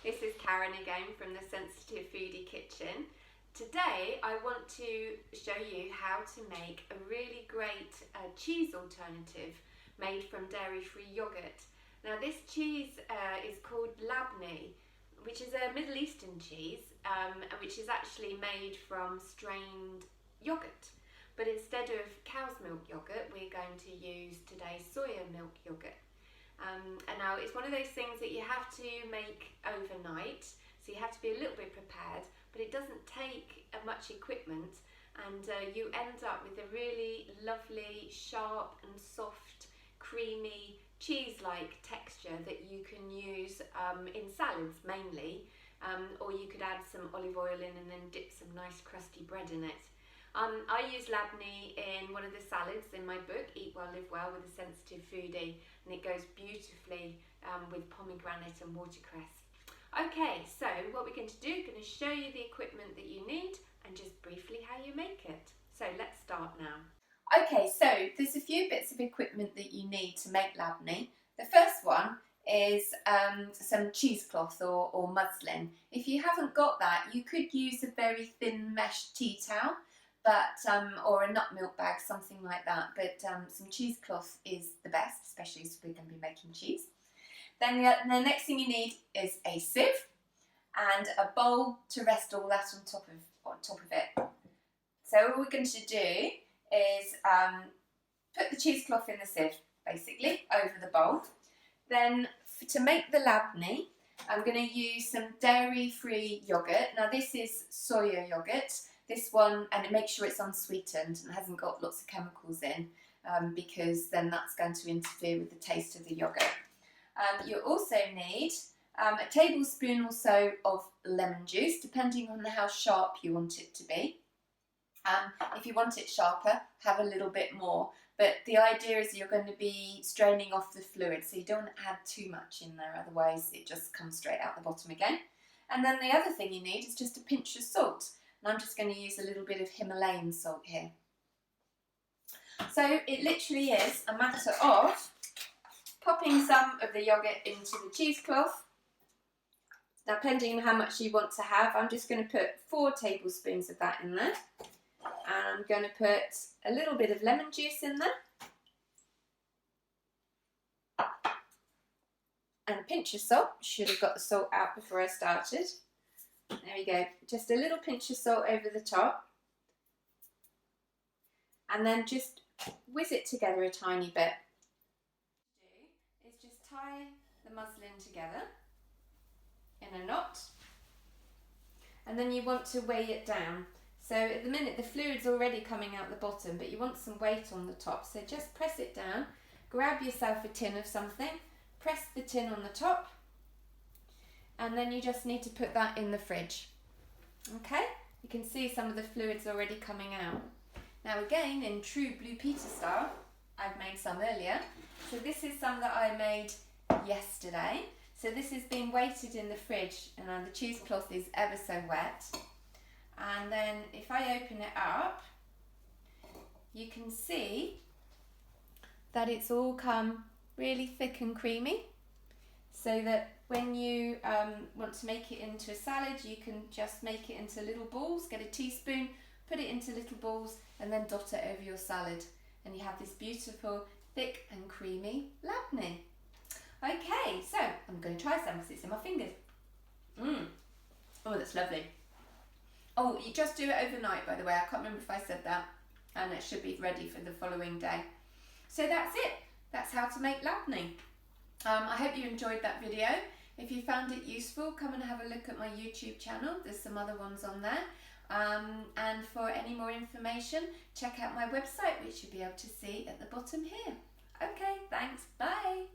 This is Karen again from the Sensitive Foodie Kitchen. Today I want to show you how to make a really great cheese alternative made from dairy-free yogurt. Now this cheese is called labneh, which is a Middle Eastern cheese which is actually made from strained yogurt. But instead of cow's milk yogurt, we're going to use today's soya milk yogurt. And now it's one of those things that you have to make overnight, so you have to be a little bit prepared, but it doesn't take much equipment, and you end up with a really lovely, sharp and soft, creamy, cheese-like texture that you can use in salads mainly, or you could add some olive oil in and then dip some nice crusty bread in it. I use labneh in one of the salads in my book, Eat Well, Live Well with a Sensitive Foodie, and it goes beautifully with pomegranate and watercress. Okay, so what we're going to do, going to show you the equipment that you need and just briefly how you make it. So let's start now. Okay, so there's a few bits of equipment that you need to make labneh. The first one is some cheesecloth or muslin. If you haven't got that, you could use a very thin mesh tea towel, or a nut milk bag, something like that, but some cheesecloth is the best, especially as we're going to be making cheese. Then the next thing you need is a sieve and a bowl to rest all that on top of it. So what we're going to do is put the cheesecloth in the sieve, basically, over the bowl. Then to make the labneh, I'm going to use some dairy-free yogurt. Now this is soya yogurt. This one, and it makes sure it's unsweetened and hasn't got lots of chemicals in, because then that's going to interfere with the taste of the yogurt. You also need a tablespoon or so of lemon juice, depending on how sharp you want it to be. If you want it sharper, have a little bit more. But the idea is you're going to be straining off the fluid, so you don't add too much in there, otherwise it just comes straight out the bottom again. And then the other thing you need is just a pinch of salt. And I'm just going to use a little bit of Himalayan salt here. So it literally is a matter of popping some of the yogurt into the cheesecloth. Now, depending on how much you want to have, I'm just going to put 4 tablespoons of that in there. And I'm going to put a little bit of lemon juice in there. And a pinch of salt. Should have got the salt out before I started. There we go, just a little pinch of salt over the top, and then just whiz it together a tiny bit. What you do is just tie the muslin together in a knot, and then you want to weigh it down. So at the minute the fluid's already coming out the bottom, but you want some weight on the top, so just press it down, grab yourself a tin of something, press the tin on the top, and then you just need to put that in the fridge. Okay, you can see some of the fluids already coming out. Now again, in true Blue Peter style, I've made some earlier. So this is some that I made yesterday. So this has been weighted in the fridge, and the cheesecloth is ever so wet. And then if I open it up, you can see that it's all come really thick and creamy, so that when you want to make it into a salad, you can just make it into little balls, get a teaspoon, put it into little balls, and then dot it over your salad. And you have this beautiful, thick and creamy labneh. Okay, so I'm going to try some because it's in my fingers. Oh, that's lovely. Oh, you just do it overnight, by the way. I can't remember if I said that. And it should be ready for the following day. So that's it. That's how to make labneh. I hope you enjoyed that video. If you found it useful, come and have a look at my YouTube channel. There's some other ones on there. And for any more information, check out my website, which you'll be able to see at the bottom here. Okay, thanks. Bye.